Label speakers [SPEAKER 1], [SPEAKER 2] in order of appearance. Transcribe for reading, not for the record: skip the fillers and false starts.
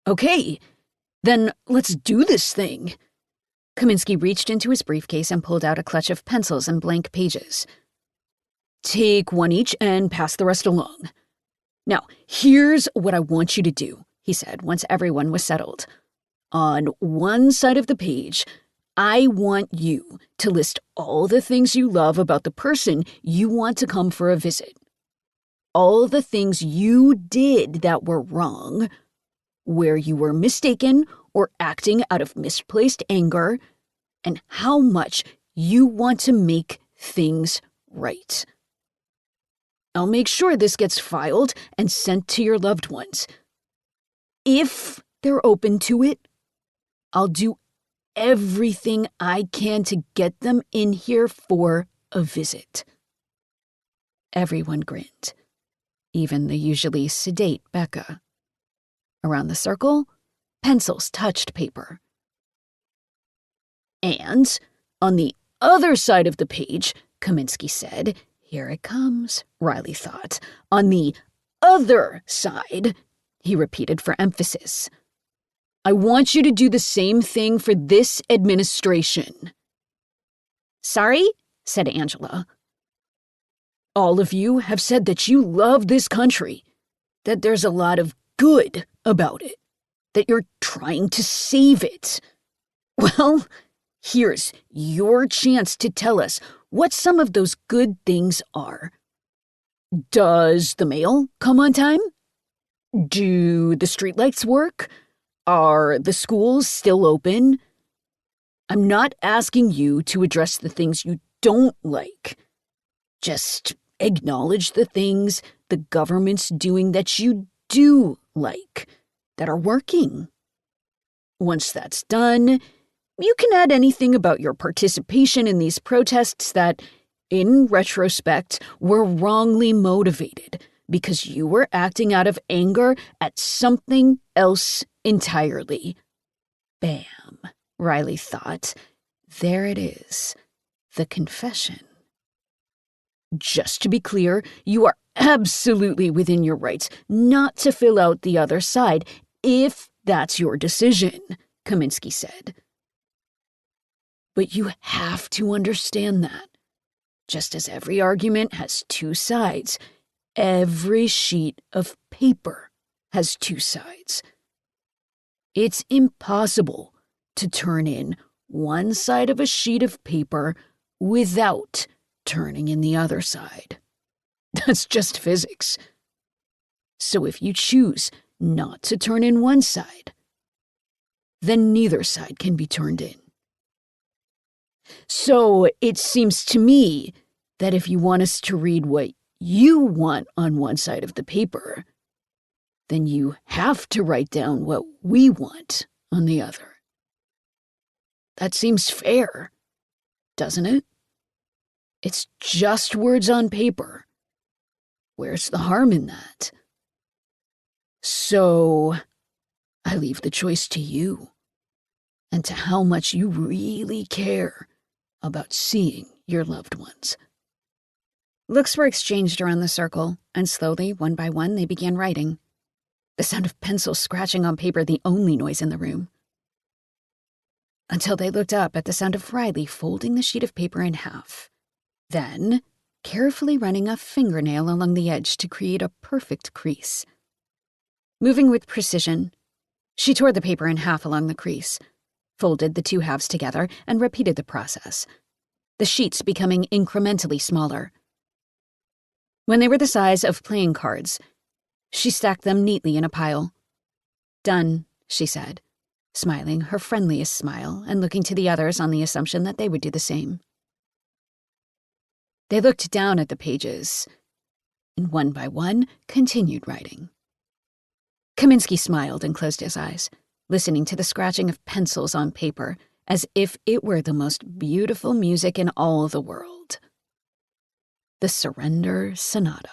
[SPEAKER 1] Okay, then let's do this thing. Kaminsky reached into his briefcase and pulled out a clutch of pencils and blank pages. Take one each and pass the rest along. Now, here's what I want you to do, he said once everyone was settled. On one side of the page, I want you to list all the things you love about the person you want to come for a visit. All the things you did that were wrong, where you were mistaken or acting out of misplaced anger, and how much you want to make things right. I'll make sure this gets filed and sent to your loved ones. If they're open to it, I'll do everything I can to get them in here for a visit. Everyone grinned, even the usually sedate Becca. Around the circle, pencils touched paper. And on the other side of the page, Kaminsky said, here it comes, Riley thought. On the other side, he repeated for emphasis. I want you to do the same thing for this administration. Sorry, said Angela. All of you have said that you love this country, that there's a lot of good about it, that you're trying to save it. Well, here's your chance to tell us what some of those good things are. Does the mail come on time? Do the streetlights work? Are the schools still open? I'm not asking you to address the things you don't like. Just acknowledge the things the government's doing that you do like, that are working. Once that's done, you can add anything about your participation in these protests that, in retrospect, were wrongly motivated because you were acting out of anger at something else entirely. Bam, Riley thought. There it is, the confession. Just to be clear, you are absolutely within your rights not to fill out the other side if that's your decision, Kaminsky said. But you have to understand that. Just as every argument has two sides, every sheet of paper has two sides. It's impossible to turn in one side of a sheet of paper without turning in the other side. That's just physics. So if you choose not to turn in one side, then neither side can be turned in. So it seems to me that if you want us to read what you want on one side of the paper, then you have to write down what we want on the other. That seems fair, doesn't it? It's just words on paper. Where's the harm in that? So, I leave the choice to you, and to how much you really care about seeing your loved ones. Looks were exchanged around the circle, and slowly, one by one, they began writing. The sound of pencils scratching on paper the only noise in the room. Until they looked up at the sound of Riley folding the sheet of paper in half. Then, carefully running a fingernail along the edge to create a perfect crease. Moving with precision, she tore the paper in half along the crease, folded the two halves together, and repeated the process, the sheets becoming incrementally smaller. When they were the size of playing cards, she stacked them neatly in a pile. Done, she said, smiling her friendliest smile and looking to the others on the assumption that they would do the same. They looked down at the pages, and one by one continued writing. Kaminsky smiled and closed his eyes, listening to the scratching of pencils on paper as if it were the most beautiful music in all the world. The Surrender Sonata.